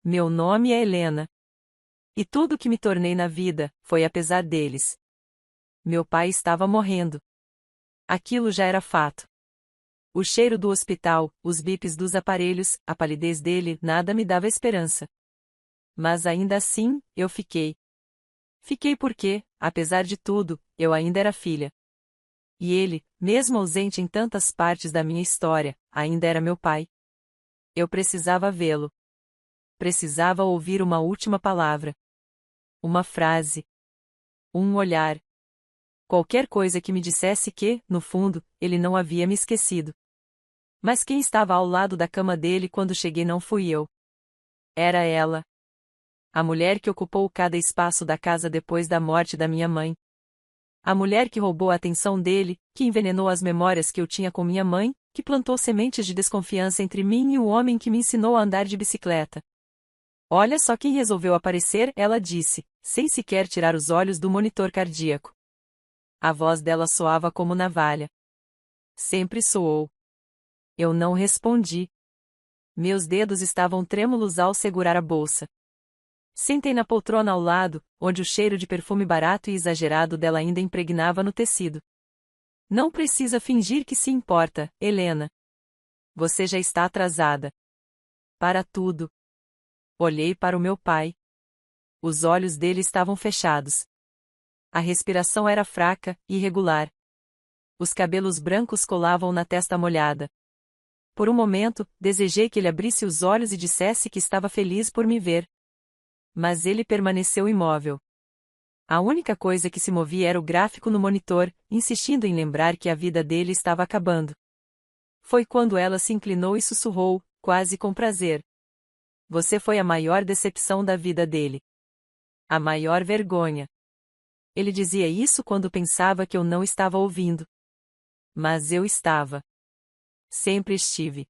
Meu nome é Helena. E tudo o que me tornei na vida, foi apesar deles. Meu pai estava morrendo. Aquilo já era fato. O cheiro do hospital, os bips dos aparelhos, a palidez dele, nada me dava esperança. Mas ainda assim, eu fiquei. Fiquei porque, apesar de tudo, eu ainda era filha. E ele, mesmo ausente em tantas partes da minha história, ainda era meu pai. Eu precisava vê-lo. Precisava ouvir uma última palavra. Uma frase. Um olhar. Qualquer coisa que me dissesse que, no fundo, ele não havia me esquecido. Mas quem estava ao lado da cama dele quando cheguei não fui eu. Era ela. A mulher que ocupou cada espaço da casa depois da morte da minha mãe. A mulher que roubou a atenção dele, que envenenou as memórias que eu tinha com minha mãe, que plantou sementes de desconfiança entre mim e o homem que me ensinou a andar de bicicleta. Olha só quem resolveu aparecer, ela disse, sem sequer tirar os olhos do monitor cardíaco. A voz dela soava como navalha. Sempre soou. Eu não respondi. Meus dedos estavam trêmulos ao segurar a bolsa. Sentei na poltrona ao lado, onde o cheiro de perfume barato e exagerado dela ainda impregnava no tecido. Não precisa fingir que se importa, Helena. Você já está atrasada. Para tudo. Olhei para o meu pai. Os olhos dele estavam fechados. A respiração era fraca e irregular. Os cabelos brancos colavam na testa molhada. Por um momento, desejei que ele abrisse os olhos e dissesse que estava feliz por me ver. Mas ele permaneceu imóvel. A única coisa que se movia era o gráfico no monitor, insistindo em lembrar que a vida dele estava acabando. Foi quando ela se inclinou e sussurrou, quase com prazer. Você foi a maior decepção da vida dele. A maior vergonha. Ele dizia isso quando pensava que eu não estava ouvindo. Mas eu estava. Sempre estive.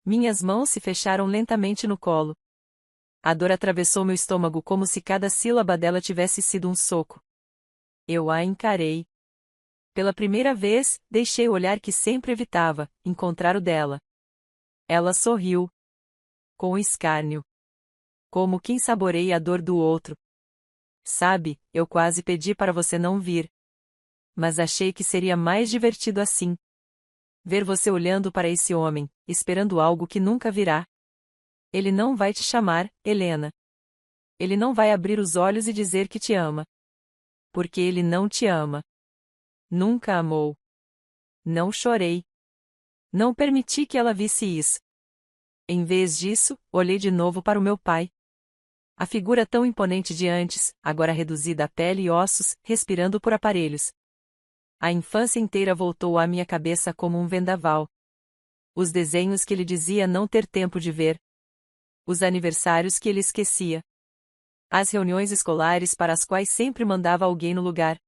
Minhas mãos se fecharam lentamente no colo. A dor atravessou meu estômago como se cada sílaba dela tivesse sido um soco. Eu a encarei. Pela primeira vez, deixei o olhar que sempre evitava, encontrar o dela. Ela sorriu. Com escárnio. Como quem saboreia a dor do outro. Sabe, eu quase pedi para você não vir. Mas achei que seria mais divertido assim. Ver você olhando para esse homem, esperando algo que nunca virá. Ele não vai te chamar, Helena. Ele não vai abrir os olhos e dizer que te ama. Porque ele não te ama. Nunca amou. Não chorei. Não permiti que ela visse isso. Em vez disso, olhei de novo para o meu pai. A figura tão imponente de antes, agora reduzida a pele e ossos, respirando por aparelhos. A infância inteira voltou à minha cabeça como um vendaval. Os desenhos que ele dizia não ter tempo de ver. Os aniversários que ele esquecia. As reuniões escolares para as quais sempre mandava alguém no lugar.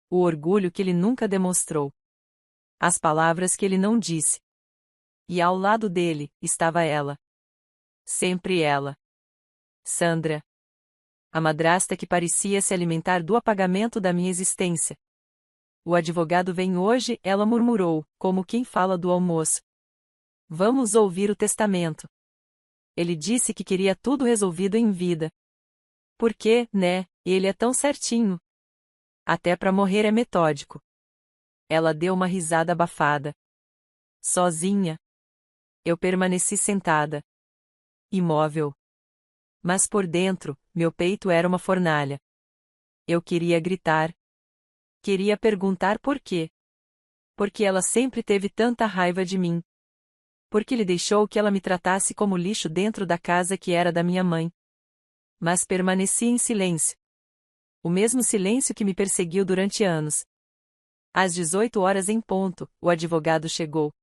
O orgulho que ele nunca demonstrou. As palavras que ele não disse. E ao lado dele, estava ela. Sempre ela. Sandra. A madrasta que parecia se alimentar do apagamento da minha existência. O advogado vem hoje, ela murmurou, como quem fala do almoço. Vamos ouvir o testamento. Ele disse que queria tudo resolvido em vida. Porque, né, ele é tão certinho. Até para morrer é metódico. Ela deu uma risada abafada. Sozinha. Eu permaneci sentada. Imóvel. Mas por dentro, meu peito era uma fornalha. Eu queria gritar. Queria perguntar por quê. Porque ela sempre teve tanta raiva de mim. Porque ele deixou que ela me tratasse como lixo dentro da casa que era da minha mãe. Mas permaneci em silêncio. O mesmo silêncio que me perseguiu durante anos. Às 18 horas em ponto, o advogado chegou.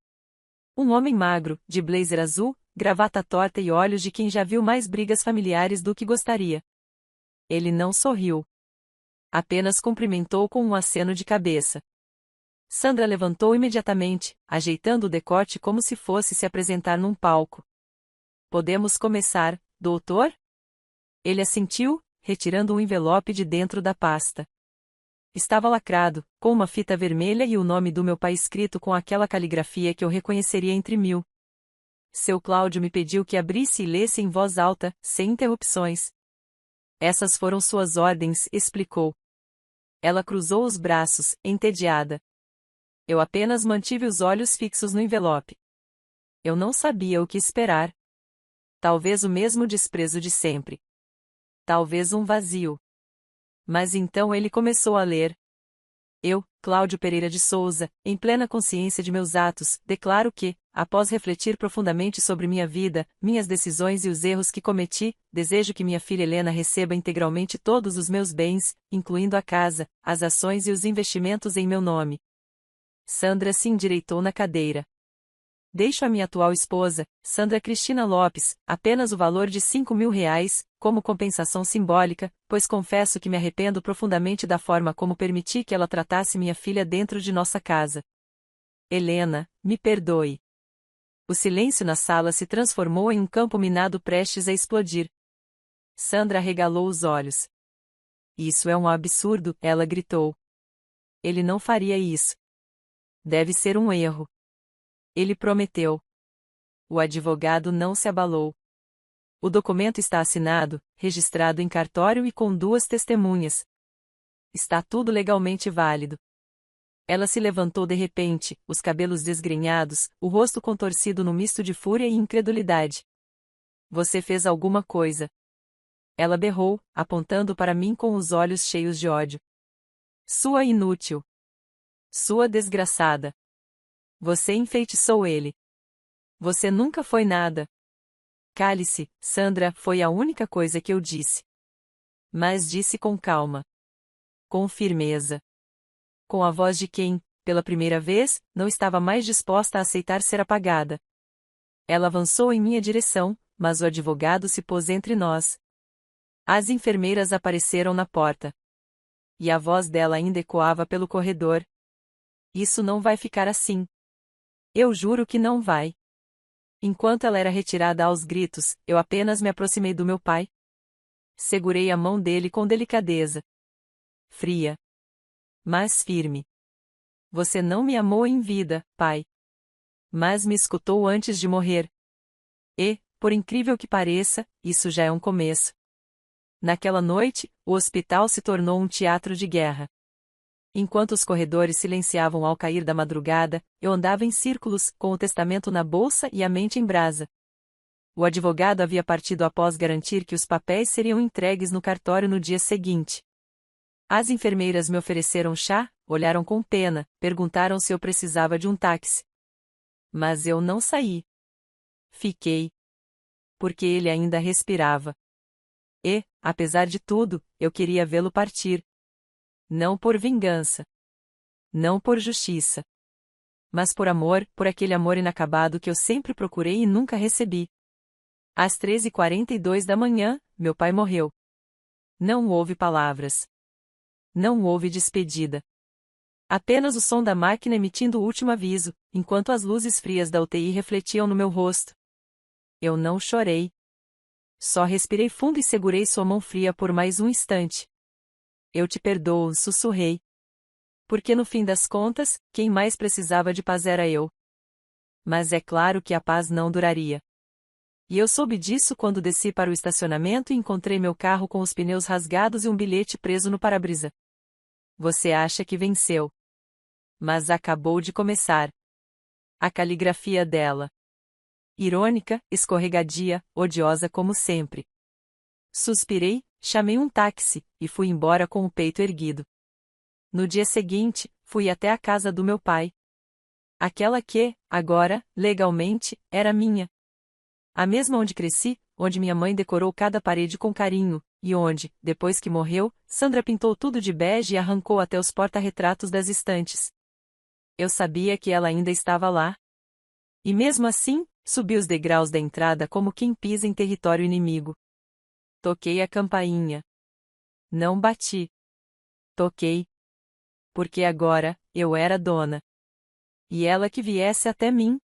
Um homem magro, de blazer azul, gravata torta e olhos de quem já viu mais brigas familiares do que gostaria. Ele não sorriu. Apenas cumprimentou com um aceno de cabeça. Sandra levantou imediatamente, ajeitando o decote como se fosse se apresentar num palco. Podemos começar, doutor? Ele assentiu, retirando um envelope de dentro da pasta. Estava lacrado, com uma fita vermelha e o nome do meu pai escrito com aquela caligrafia que eu reconheceria entre mil. seu Cláudio me pediu que abrisse e lesse em voz alta, sem interrupções. Essas foram suas ordens, explicou. Ela cruzou os braços, entediada. Eu apenas mantive os olhos fixos no envelope. Eu não sabia o que esperar. Talvez o mesmo desprezo de sempre. Talvez um vazio. Mas então ele começou a ler. Eu, Cláudio Pereira de Souza, em plena consciência de meus atos, declaro que, após refletir profundamente sobre minha vida, minhas decisões e os erros que cometi, desejo que minha filha Helena receba integralmente todos os meus bens, incluindo a casa, as ações e os investimentos em meu nome. Sandra se endireitou na cadeira. Deixo a minha atual esposa, Sandra Cristina Lopes, apenas o valor de R$ 5.000, como compensação simbólica, pois confesso que me arrependo profundamente da forma como permiti que ela tratasse minha filha dentro de nossa casa. Helena, me perdoe. O silêncio na sala se transformou em um campo minado prestes a explodir. Sandra arregalou os olhos. Isso é um absurdo, ela gritou. Ele não faria isso. Deve ser um erro. Ele prometeu. O advogado não se abalou. O documento está assinado, registrado em cartório e com 2 testemunhas. Está tudo legalmente válido. Ela se levantou de repente, os cabelos desgrenhados, o rosto contorcido num misto de fúria e incredulidade. Você fez alguma coisa. Ela berrou, apontando para mim com os olhos cheios de ódio. Sua inútil. Sua desgraçada. Você enfeitiçou ele. Você nunca foi nada. Cale-se, Sandra, foi a única coisa que eu disse. Mas disse com calma. Com firmeza. Com a voz de quem, pela primeira vez, não estava mais disposta a aceitar ser apagada. Ela avançou em minha direção, mas o advogado se pôs entre nós. As enfermeiras apareceram na porta. E a voz dela ainda ecoava pelo corredor. Isso não vai ficar assim. Eu juro que não vai. Enquanto ela era retirada aos gritos, eu apenas me aproximei do meu pai. Segurei a mão dele com delicadeza. Fria. Mas firme. Você não me amou em vida, pai. Mas me escutou antes de morrer. E, por incrível que pareça, isso já é um começo. Naquela noite, o hospital se tornou um teatro de guerra. Enquanto os corredores silenciavam ao cair da madrugada, eu andava em círculos, com o testamento na bolsa e a mente em brasa. O advogado havia partido após garantir que os papéis seriam entregues no cartório no dia seguinte. As enfermeiras me ofereceram chá, olharam com pena, perguntaram se eu precisava de um táxi. Mas eu não saí. Fiquei. Porque ele ainda respirava. E, apesar de tudo, eu queria vê-lo partir. Não por vingança. Não por justiça. Mas por amor, por aquele amor inacabado que eu sempre procurei e nunca recebi. Às 13h42 da manhã, meu pai morreu. Não houve palavras. Não houve despedida. Apenas o som da máquina emitindo o último aviso, enquanto as luzes frias da UTI refletiam no meu rosto. Eu não chorei. Só respirei fundo e segurei sua mão fria por mais um instante. Eu te perdoo, sussurrei. Porque no fim das contas, quem mais precisava de paz era eu. Mas é claro que a paz não duraria. E eu soube disso quando desci para o estacionamento e encontrei meu carro com os pneus rasgados e um bilhete preso no para-brisa. Você acha que venceu. Mas acabou de começar. A caligrafia dela. Irônica, escorregadia, odiosa como sempre. Suspirei, chamei um táxi, e fui embora com o peito erguido. No dia seguinte, fui até a casa do meu pai. Aquela que, agora, legalmente, era minha. A mesma onde cresci, onde minha mãe decorou cada parede com carinho, e onde, depois que morreu, Sandra pintou tudo de bege e arrancou até os porta-retratos das estantes. Eu sabia que ela ainda estava lá. E mesmo assim, subi os degraus da entrada como quem pisa em território inimigo. Toquei a campainha. Não bati. Toquei. Porque agora, eu era dona. E ela que viesse até mim.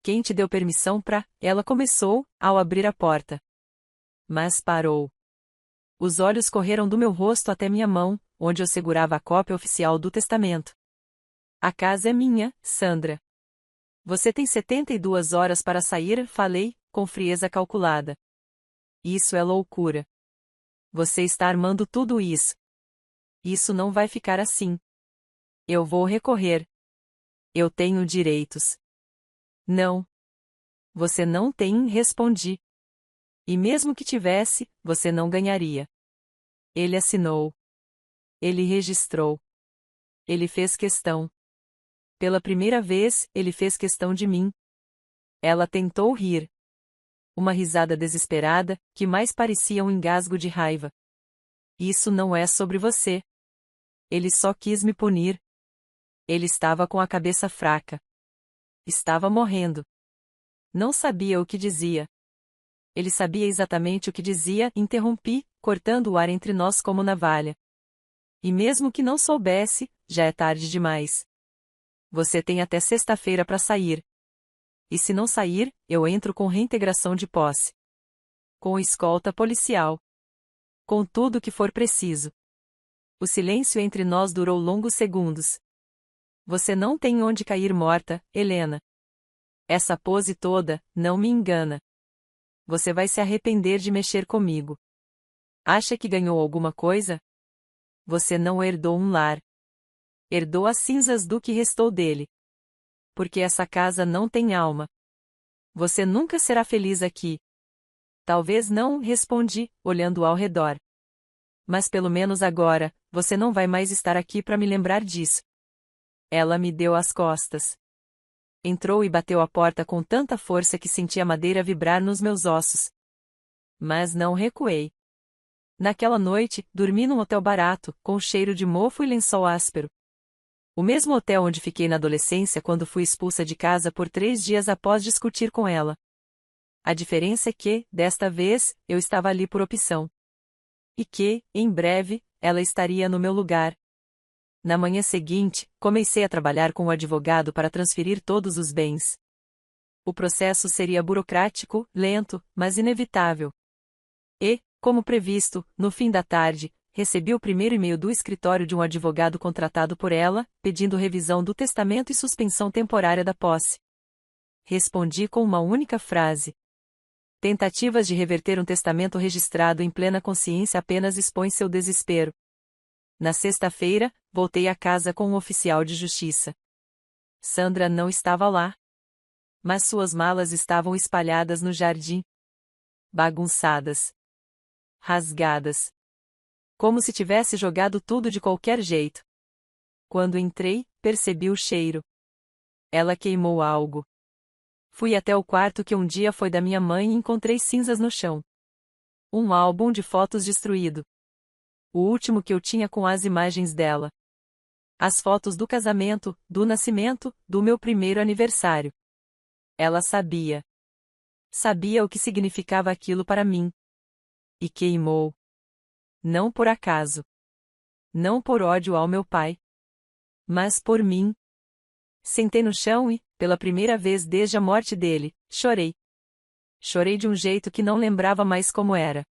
Quem te deu permissão pra... Ela começou, ao abrir a porta. Mas parou. Os olhos correram do meu rosto até minha mão, onde eu segurava a cópia oficial do testamento. A casa é minha, Sandra. Você tem 72 horas para sair, falei, com frieza calculada. Isso é loucura. Você está armando tudo isso. Isso não vai ficar assim. Eu vou recorrer. Eu tenho direitos. Não. Você não tem, respondi. E mesmo que tivesse, você não ganharia. Ele assinou. Ele registrou. Ele fez questão. Pela primeira vez, ele fez questão de mim. Ela tentou rir. Uma risada desesperada, que mais parecia um engasgo de raiva. Isso não é sobre você. Ele só quis me punir. Ele estava com a cabeça fraca. Estava morrendo. Não sabia o que dizia. Ele sabia exatamente o que dizia, interrompi, cortando o ar entre nós como navalha. E mesmo que não soubesse, já é tarde demais. Você tem até sexta-feira para sair. E se não sair, eu entro com reintegração de posse. Com escolta policial. Com tudo o que for preciso. O silêncio entre nós durou longos segundos. Você não tem onde cair morta, Helena. Essa pose toda, não me engana. Você vai se arrepender de mexer comigo. Acha que ganhou alguma coisa? Você não herdou um lar. Herdou as cinzas do que restou dele. Porque essa casa não tem alma. Você nunca será feliz aqui. Talvez não, respondi, olhando ao redor. Mas pelo menos agora, você não vai mais estar aqui para me lembrar disso. Ela me deu as costas. Entrou e bateu a porta com tanta força que senti a madeira vibrar nos meus ossos. Mas não recuei. Naquela noite, dormi num hotel barato, com cheiro de mofo e lençol áspero. O mesmo hotel onde fiquei na adolescência quando fui expulsa de casa por 3 dias após discutir com ela. A diferença é que, desta vez, eu estava ali por opção. E que, em breve, ela estaria no meu lugar. Na manhã seguinte, comecei a trabalhar com o advogado para transferir todos os bens. O processo seria burocrático, lento, mas inevitável. E, como previsto, no fim da tarde, recebi o primeiro e-mail do escritório de um advogado contratado por ela, pedindo revisão do testamento e suspensão temporária da posse. Respondi com uma única frase. Tentativas de reverter um testamento registrado em plena consciência apenas expõem seu desespero. Na sexta-feira, voltei a casa com um oficial de justiça. Sandra não estava lá. Mas suas malas estavam espalhadas no jardim. Bagunçadas. Rasgadas. Como se tivesse jogado tudo de qualquer jeito. Quando entrei, percebi o cheiro. Ela queimou algo. Fui até o quarto que um dia foi da minha mãe e encontrei cinzas no chão. Um álbum de fotos destruído. O último que eu tinha com as imagens dela. As fotos do casamento, do nascimento, do meu primeiro aniversário. Ela sabia. Sabia o que significava aquilo para mim. E queimou. Não por acaso. Não por ódio ao meu pai. Mas por mim. Sentei no chão e, pela primeira vez desde a morte dele, chorei. Chorei de um jeito que não lembrava mais como era.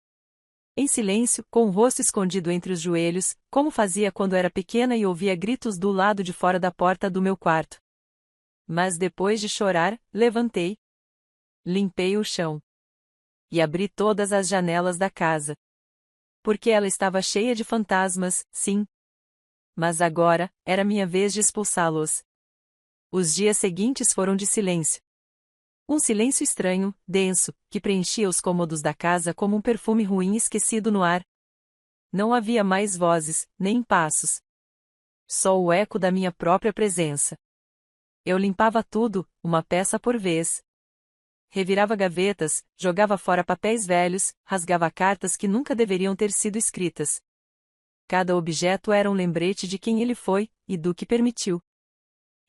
Em silêncio, com o rosto escondido entre os joelhos, como fazia quando era pequena e ouvia gritos do lado de fora da porta do meu quarto. Mas depois de chorar, levantei. Limpei o chão. E abri todas as janelas da casa. Porque ela estava cheia de fantasmas, sim. Mas agora, era minha vez de expulsá-los. Os dias seguintes foram de silêncio. Um silêncio estranho, denso, que preenchia os cômodos da casa como um perfume ruim esquecido no ar. Não havia mais vozes, nem passos. Só o eco da minha própria presença. Eu limpava tudo, uma peça por vez. Revirava gavetas, jogava fora papéis velhos, rasgava cartas que nunca deveriam ter sido escritas. Cada objeto era um lembrete de quem ele foi, e do que permitiu.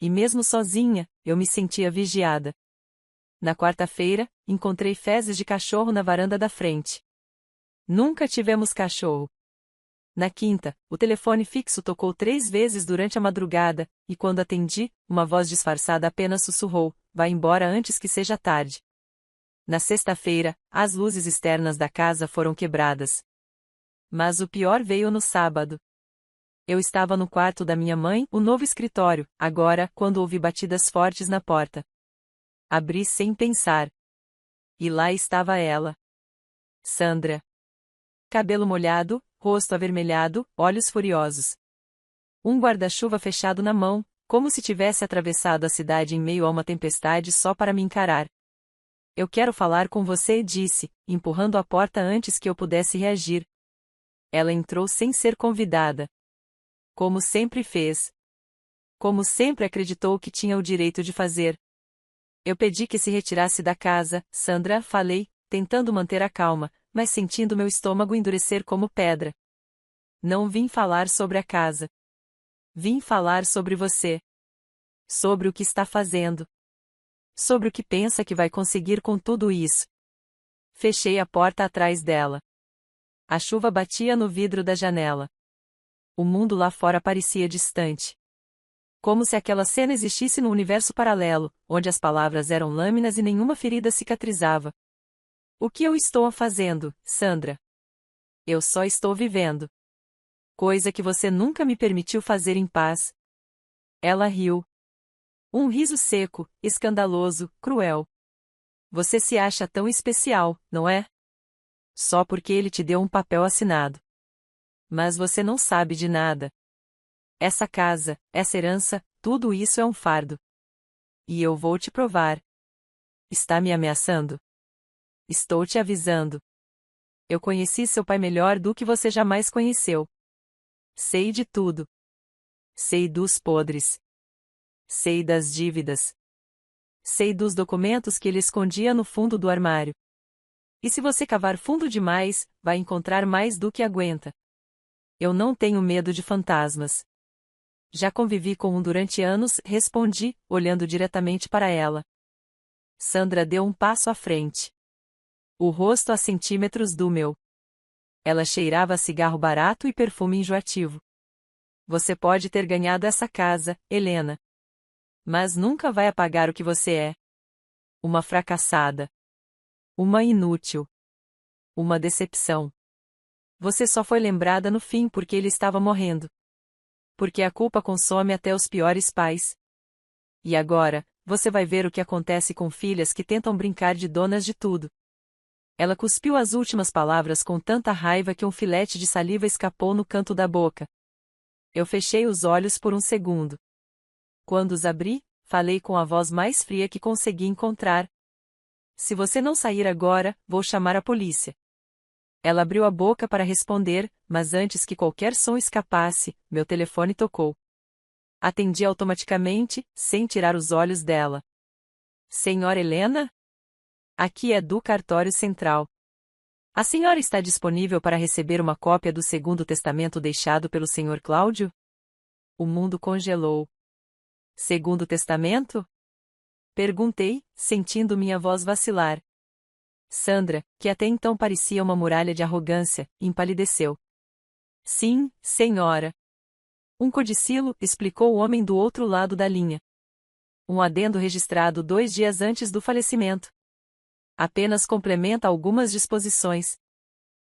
E mesmo sozinha, eu me sentia vigiada. Na quarta-feira, encontrei fezes de cachorro na varanda da frente. Nunca tivemos cachorro. Na quinta, o telefone fixo tocou 3 vezes durante a madrugada, e quando atendi, uma voz disfarçada apenas sussurrou: "Vá embora antes que seja tarde." Na sexta-feira, as luzes externas da casa foram quebradas. Mas o pior veio no sábado. Eu estava no quarto da minha mãe, o novo escritório, agora, quando ouvi batidas fortes na porta. Abri sem pensar. E lá estava ela. Sandra. Cabelo molhado, rosto avermelhado, olhos furiosos. Um guarda-chuva fechado na mão, como se tivesse atravessado a cidade em meio a uma tempestade só para me encarar. Eu quero falar com você, disse, empurrando a porta antes que eu pudesse reagir. Ela entrou sem ser convidada. Como sempre fez. Como sempre acreditou que tinha o direito de fazer. Eu pedi que se retirasse da casa, Sandra, falei, tentando manter a calma, mas sentindo meu estômago endurecer como pedra. Não vim falar sobre a casa. Vim falar sobre você. Sobre o que está fazendo. Sobre o que pensa que vai conseguir com tudo isso. Fechei a porta atrás dela. A chuva batia no vidro da janela. O mundo lá fora parecia distante. Como se aquela cena existisse num universo paralelo, onde as palavras eram lâminas e nenhuma ferida cicatrizava. O que eu estou fazendo, Sandra? Eu só estou vivendo. Coisa que você nunca me permitiu fazer em paz. Ela riu. Um riso seco, escandaloso, cruel. Você se acha tão especial, não é? Só porque ele te deu um papel assinado. Mas você não sabe de nada. Essa casa, essa herança, tudo isso é um fardo. E eu vou te provar. Está me ameaçando? Estou te avisando. Eu conheci seu pai melhor do que você jamais conheceu. Sei de tudo. Sei dos podres. Sei das dívidas. Sei dos documentos que ele escondia no fundo do armário. E se você cavar fundo demais, vai encontrar mais do que aguenta. Eu não tenho medo de fantasmas. Já convivi com um durante anos, respondi, olhando diretamente para ela. Sandra deu um passo à frente. O rosto a centímetros do meu. Ela cheirava a cigarro barato e perfume enjoativo. Você pode ter ganhado essa casa, Helena. Mas nunca vai apagar o que você é. Uma fracassada. Uma inútil. Uma decepção. Você só foi lembrada no fim porque ele estava morrendo. Porque a culpa consome até os piores pais. E agora, você vai ver o que acontece com filhas que tentam brincar de donas de tudo. Ela cuspiu as últimas palavras com tanta raiva que um filete de saliva escapou no canto da boca. Eu fechei os olhos por um segundo. Quando os abri, falei com a voz mais fria que consegui encontrar. Se você não sair agora, vou chamar a polícia. Ela abriu a boca para responder, mas antes que qualquer som escapasse, meu telefone tocou. Atendi automaticamente, sem tirar os olhos dela. Senhora Helena? Aqui é do cartório central. A senhora está disponível para receber uma cópia do segundo testamento deixado pelo senhor Cláudio? O mundo congelou. Segundo testamento? Perguntei, sentindo minha voz vacilar. Sandra, que até então parecia uma muralha de arrogância, empalideceu. Sim, senhora. Um codicilo, explicou o homem do outro lado da linha. Um adendo registrado 2 dias antes do falecimento. Apenas complementa algumas disposições.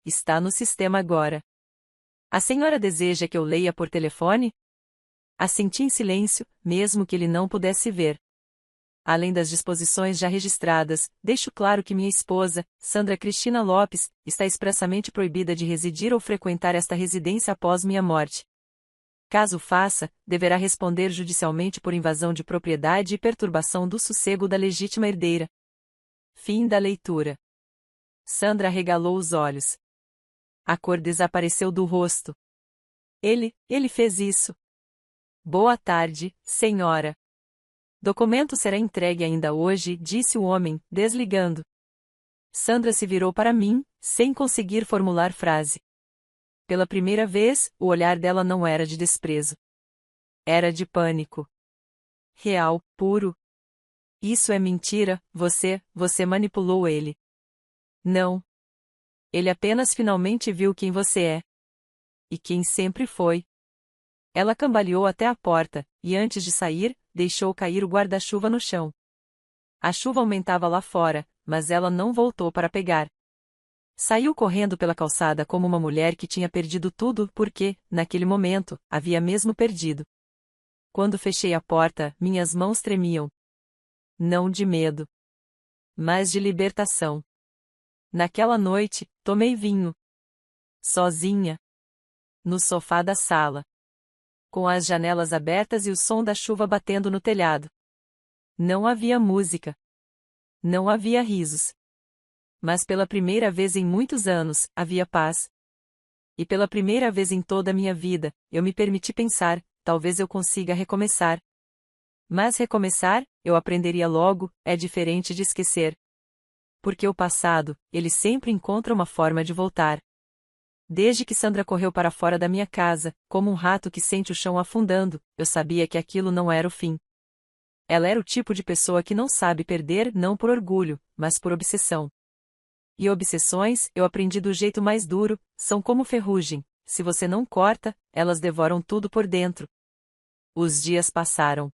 Está no sistema agora. A senhora deseja que eu leia por telefone? Assenti em silêncio, mesmo que ele não pudesse ver. Além das disposições já registradas, deixo claro que minha esposa, Sandra Cristina Lopes, está expressamente proibida de residir ou frequentar esta residência após minha morte. Caso faça, deverá responder judicialmente por invasão de propriedade e perturbação do sossego da legítima herdeira. Fim da leitura. Sandra arregalou os olhos. A cor desapareceu do rosto. Ele fez isso. Boa tarde, senhora. Documento será entregue ainda hoje, disse o homem, desligando. Sandra se virou para mim, sem conseguir formular frase. Pela primeira vez, o olhar dela não era de desprezo. Era de pânico. Real, puro. Isso é mentira, você manipulou ele. Não. Ele apenas finalmente viu quem você é. E quem sempre foi. Ela cambaleou até a porta, e antes de sair, deixou cair o guarda-chuva no chão. A chuva aumentava lá fora, mas ela não voltou para pegar. Saiu correndo pela calçada como uma mulher que tinha perdido tudo porque, naquele momento, havia mesmo perdido. Quando fechei a porta, minhas mãos tremiam. não de medo, mas de libertação. Naquela noite, tomei vinho. Sozinha. No sofá da sala. Com as janelas abertas e o som da chuva batendo no telhado. Não havia música. Não havia risos. Mas pela primeira vez em muitos anos, havia paz. E pela primeira vez em toda a minha vida, eu me permiti pensar, talvez eu consiga recomeçar. Mas recomeçar, eu aprenderia logo, é diferente de esquecer. Porque o passado, ele sempre encontra uma forma de voltar. Desde que Sandra correu para fora da minha casa, como um rato que sente o chão afundando, eu sabia que aquilo não era o fim. Ela era o tipo de pessoa que não sabe perder não por orgulho, mas por obsessão. E obsessões, eu aprendi do jeito mais duro, são como ferrugem, se você não corta, elas devoram tudo por dentro. Os dias passaram.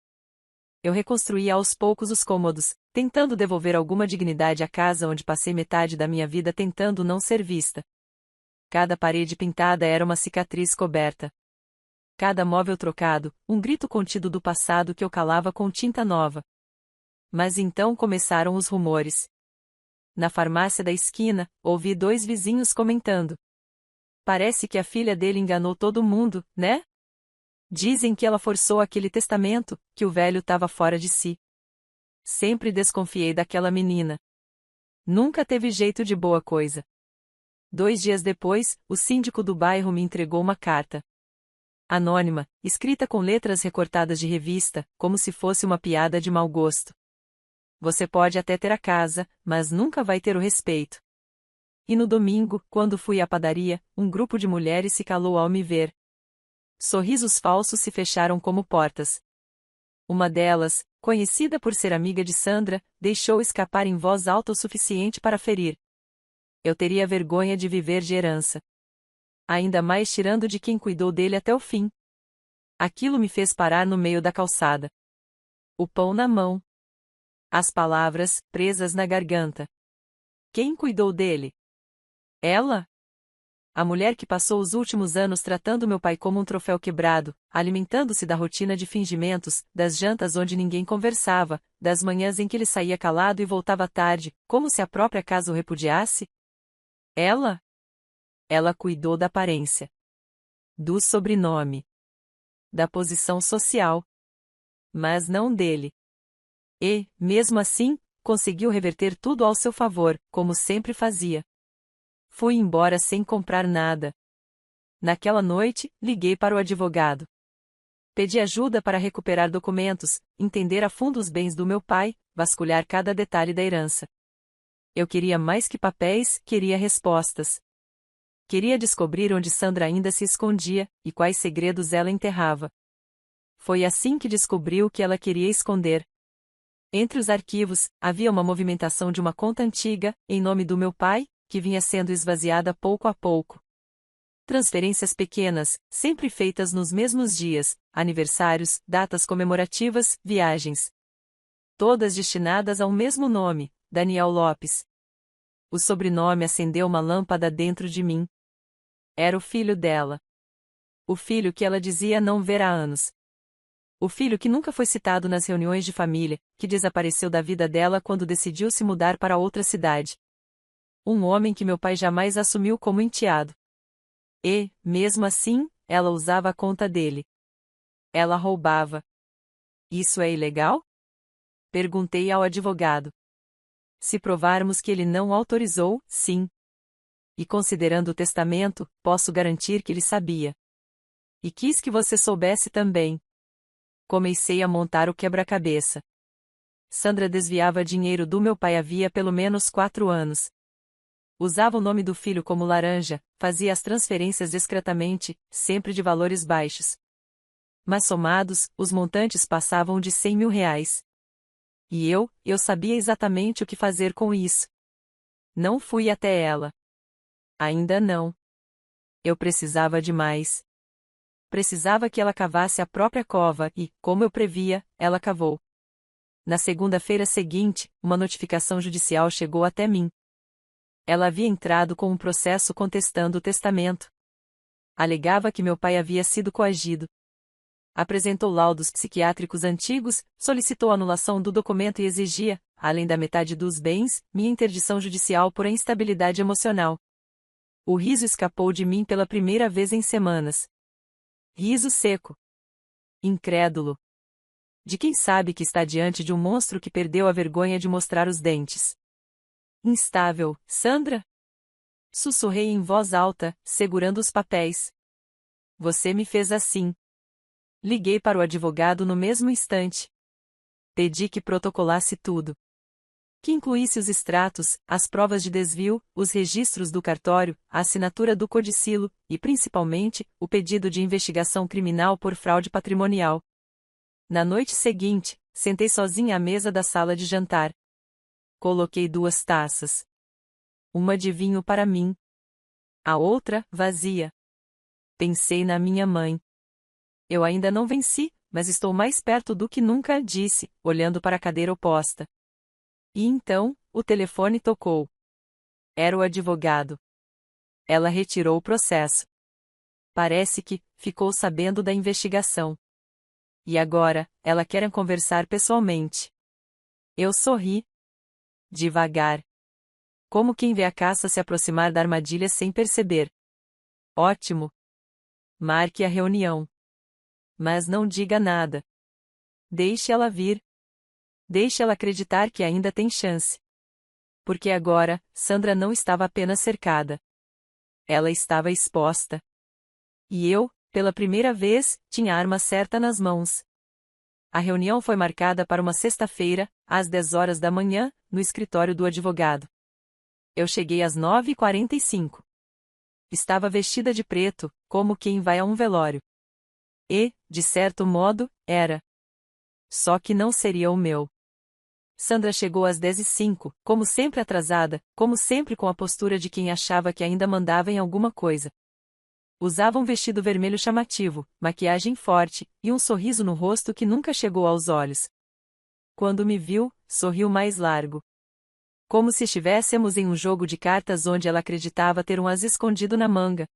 Eu reconstruía aos poucos os cômodos, tentando devolver alguma dignidade à casa onde passei metade da minha vida tentando não ser vista. Cada parede pintada era uma cicatriz coberta. Cada móvel trocado, um grito contido do passado que eu calava com tinta nova. Mas então começaram os rumores. Na farmácia da esquina, ouvi 2 vizinhos comentando. Parece que a filha dele enganou todo mundo, né? Dizem que ela forçou aquele testamento, que o velho estava fora de si. Sempre desconfiei daquela menina. Nunca teve jeito de boa coisa. 2 dias depois, o síndico do bairro me entregou uma carta. Anônima, escrita com letras recortadas de revista, como se fosse uma piada de mau gosto. Você pode até ter a casa, mas nunca vai ter o respeito. E no domingo, quando fui à padaria, um grupo de mulheres se calou ao me ver. Sorrisos falsos se fecharam como portas. Uma delas, conhecida por ser amiga de Sandra, deixou escapar em voz alta o suficiente para ferir. Eu teria vergonha de viver de herança. Ainda mais tirando de quem cuidou dele até o fim. Aquilo me fez parar no meio da calçada. O pão na mão. As palavras, presas na garganta. Quem cuidou dele? Ela? A mulher que passou os últimos anos tratando meu pai como um troféu quebrado, alimentando-se da rotina de fingimentos, das jantas onde ninguém conversava, das manhãs em que ele saía calado e voltava tarde, como se a própria casa o repudiasse? Ela? Ela cuidou da aparência. Do sobrenome. Da posição social. Mas não dele. E, mesmo assim, conseguiu reverter tudo ao seu favor, como sempre fazia. Fui embora sem comprar nada. Naquela noite, liguei para o advogado. Pedi ajuda para recuperar documentos, entender a fundo os bens do meu pai, vasculhar cada detalhe da herança. Eu queria mais que papéis, queria respostas. Queria descobrir onde Sandra ainda se escondia, e quais segredos ela enterrava. Foi assim que descobri o que ela queria esconder. Entre os arquivos, havia uma movimentação de uma conta antiga, em nome do meu pai, que vinha sendo esvaziada pouco a pouco. Transferências pequenas, sempre feitas nos mesmos dias, aniversários, datas comemorativas, viagens. Todas destinadas ao mesmo nome, Daniel Lopes. O sobrenome acendeu uma lâmpada dentro de mim. Era o filho dela. O filho que ela dizia não ver há anos. O filho que nunca foi citado nas reuniões de família, que desapareceu da vida dela quando decidiu se mudar para outra cidade. Um homem que meu pai jamais assumiu como enteado. E, mesmo assim, ela usava a conta dele. Ela roubava. Isso é ilegal? Perguntei ao advogado. Se provarmos que ele não autorizou, sim. E considerando o testamento, posso garantir que ele sabia. E quis que você soubesse também. Comecei a montar o quebra-cabeça. Sandra desviava dinheiro do meu pai havia pelo menos 4 anos. Usava o nome do filho como laranja, fazia as transferências discretamente, sempre de valores baixos. Mas somados, os montantes passavam de 100 mil reais. E eu sabia exatamente o que fazer com isso. Não fui até ela. Ainda não. Eu precisava de mais. Precisava que ela cavasse a própria cova e, como eu previa, ela cavou. Na segunda-feira seguinte, uma notificação judicial chegou até mim. Ela havia entrado com um processo contestando o testamento. Alegava que meu pai havia sido coagido. Apresentou laudos psiquiátricos antigos, solicitou anulação do documento e exigia, além da metade dos bens, minha interdição judicial por instabilidade emocional. O riso escapou de mim pela primeira vez em semanas. Riso seco. Incrédulo. De quem sabe que está diante de um monstro que perdeu a vergonha de mostrar os dentes. Instável, Sandra? Sussurrei em voz alta, segurando os papéis. Você me fez assim. Liguei para o advogado no mesmo instante. Pedi que protocolasse tudo. Que incluísse os extratos, as provas de desvio, os registros do cartório, a assinatura do codicilo, e principalmente, o pedido de investigação criminal por fraude patrimonial. Na noite seguinte, sentei sozinha à mesa da sala de jantar. Coloquei 2 taças. Uma de vinho para mim. A outra, vazia. Pensei na minha mãe. Eu ainda não venci, mas estou mais perto do que nunca, disse, olhando para a cadeira oposta. E então, o telefone tocou. Era o advogado. Ela retirou o processo. Parece que ficou sabendo da investigação. E agora, ela quer conversar pessoalmente. Eu sorri. Devagar. Como quem vê a caça se aproximar da armadilha sem perceber. Ótimo. Marque a reunião. Mas não diga nada. Deixe ela vir. Deixe ela acreditar que ainda tem chance. Porque agora, Sandra não estava apenas cercada. Ela estava exposta. E eu, pela primeira vez, tinha a arma certa nas mãos. A reunião foi marcada para uma sexta-feira, às 10 horas da manhã, no escritório do advogado. Eu cheguei às 9h45. Estava vestida de preto, como quem vai a um velório. E, de certo modo, era. Só que não seria o meu. Sandra chegou às 10h05, como sempre atrasada, como sempre com a postura de quem achava que ainda mandava em alguma coisa. Usava um vestido vermelho chamativo, maquiagem forte, e um sorriso no rosto que nunca chegou aos olhos. Quando me viu, sorriu mais largo. Como se estivéssemos em um jogo de cartas onde ela acreditava ter um as escondido na manga.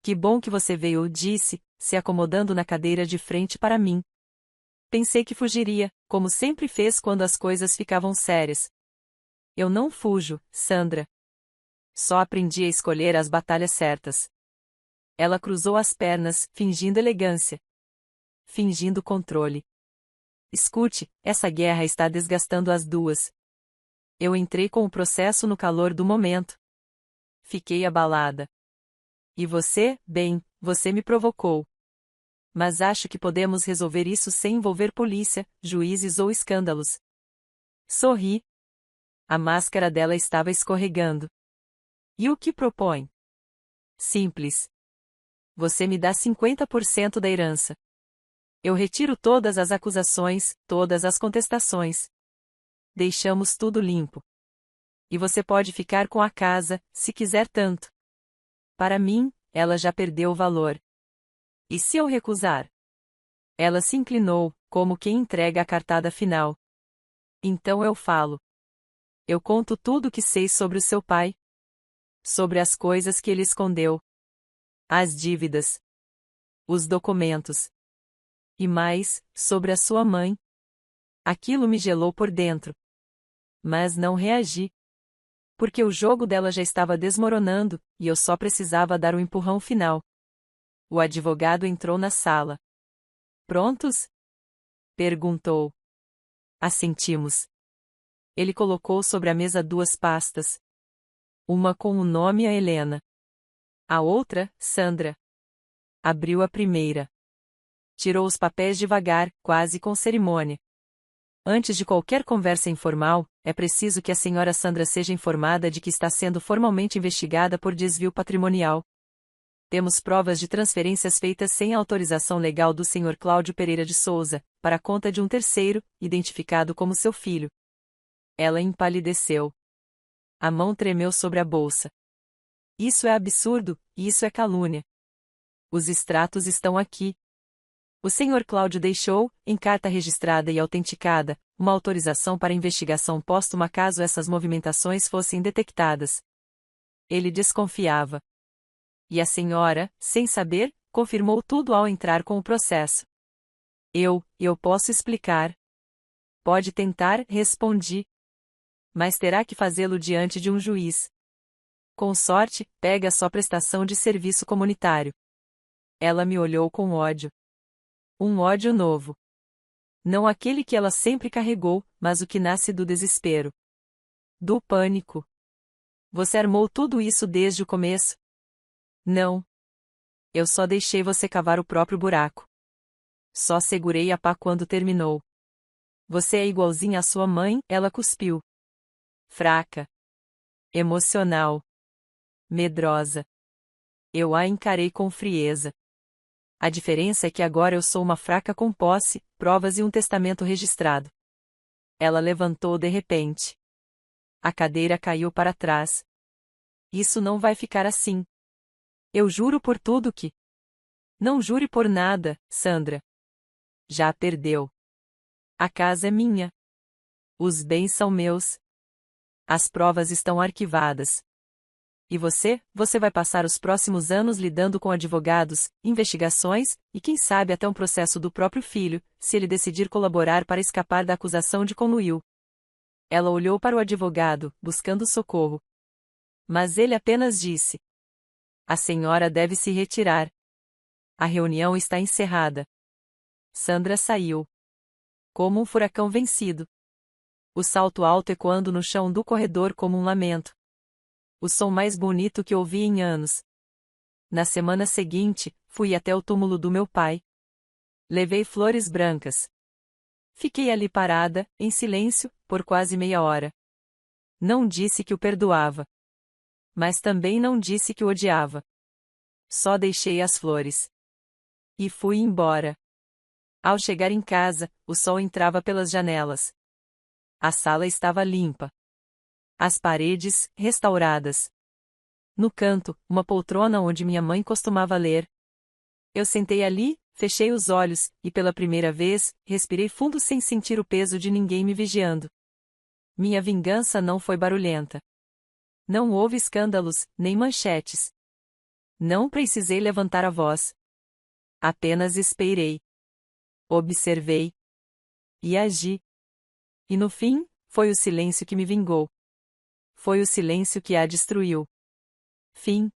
Que bom que você veio, disse, se acomodando na cadeira de frente para mim. Pensei que fugiria, como sempre fez quando as coisas ficavam sérias. Eu não fujo, Sandra. Só aprendi a escolher as batalhas certas. Ela cruzou as pernas, fingindo elegância. Fingindo controle. Escute, essa guerra está desgastando as duas. Eu entrei com o processo no calor do momento. Fiquei abalada. E você, bem, você me provocou. Mas acho que podemos resolver isso sem envolver polícia, juízes ou escândalos. Sorri. A máscara dela estava escorregando. E o que propõe? Simples. Você me dá 50% da herança. Eu retiro todas as acusações, todas as contestações. Deixamos tudo limpo. E você pode ficar com a casa, se quiser tanto. Para mim, ela já perdeu o valor. E se eu recusar? Ela se inclinou, como quem entrega a cartada final. Então eu falo. Eu conto tudo o que sei sobre o seu pai. Sobre as coisas que ele escondeu. As dívidas. Os documentos. E mais, sobre a sua mãe. Aquilo me gelou por dentro. Mas não reagi. Porque o jogo dela já estava desmoronando, e eu só precisava dar o empurrão final. O advogado entrou na sala. Prontos? Perguntou. Assentimos. Ele colocou sobre a mesa 2 pastas. Uma com o nome a Helena. A outra, Sandra. Abriu a primeira. Tirou os papéis devagar, quase com cerimônia. Antes de qualquer conversa informal, é preciso que a senhora Sandra seja informada de que está sendo formalmente investigada por desvio patrimonial. Temos provas de transferências feitas sem autorização legal do Sr. Cláudio Pereira de Souza, para a conta de um terceiro, identificado como seu filho. Ela empalideceu. A mão tremeu sobre a bolsa. Isso é absurdo, isso é calúnia. Os extratos estão aqui. O Sr. Cláudio deixou, em carta registrada e autenticada, uma autorização para investigação póstuma caso essas movimentações fossem detectadas. Ele desconfiava. E a senhora, sem saber, confirmou tudo ao entrar com o processo. Eu posso explicar. Pode tentar, respondi. Mas terá que fazê-lo diante de um juiz. Com sorte, pega só prestação de serviço comunitário. Ela me olhou com ódio. Um ódio novo. Não aquele que ela sempre carregou, mas o que nasce do desespero. Do pânico. Você armou tudo isso desde o começo? Não. Eu só deixei você cavar o próprio buraco. Só segurei a pá quando terminou. Você é igualzinha à sua mãe, ela cuspiu. Fraca. Emocional. Medrosa. Eu a encarei com frieza. A diferença é que agora eu sou uma fraca com posse, provas e um testamento registrado. Ela levantou de repente. A cadeira caiu para trás. Isso não vai ficar assim. Eu juro por tudo que... Não jure por nada, Sandra. Já perdeu. A casa é minha. Os bens são meus. As provas estão arquivadas. E você vai passar os próximos anos lidando com advogados, investigações, e quem sabe até um processo do próprio filho, se ele decidir colaborar para escapar da acusação de conluio. Ela olhou para o advogado, buscando socorro. Mas ele apenas disse: A senhora deve se retirar. A reunião está encerrada. Sandra saiu. Como um furacão vencido. O salto alto ecoando no chão do corredor como um lamento. O som mais bonito que ouvi em anos. Na semana seguinte, fui até o túmulo do meu pai. Levei flores brancas. Fiquei ali parada, em silêncio, por quase meia hora. Não disse que o perdoava. Mas também não disse que o odiava. Só deixei as flores. E fui embora. Ao chegar em casa, o sol entrava pelas janelas. A sala estava limpa. As paredes, restauradas. No canto, uma poltrona onde minha mãe costumava ler. Eu sentei ali, fechei os olhos, e pela primeira vez, respirei fundo sem sentir o peso de ninguém me vigiando. Minha vingança não foi barulhenta. Não houve escândalos, nem manchetes. Não precisei levantar a voz. Apenas esperei. Observei. E agi. E no fim, foi o silêncio que me vingou. Foi o silêncio que a destruiu. Fim.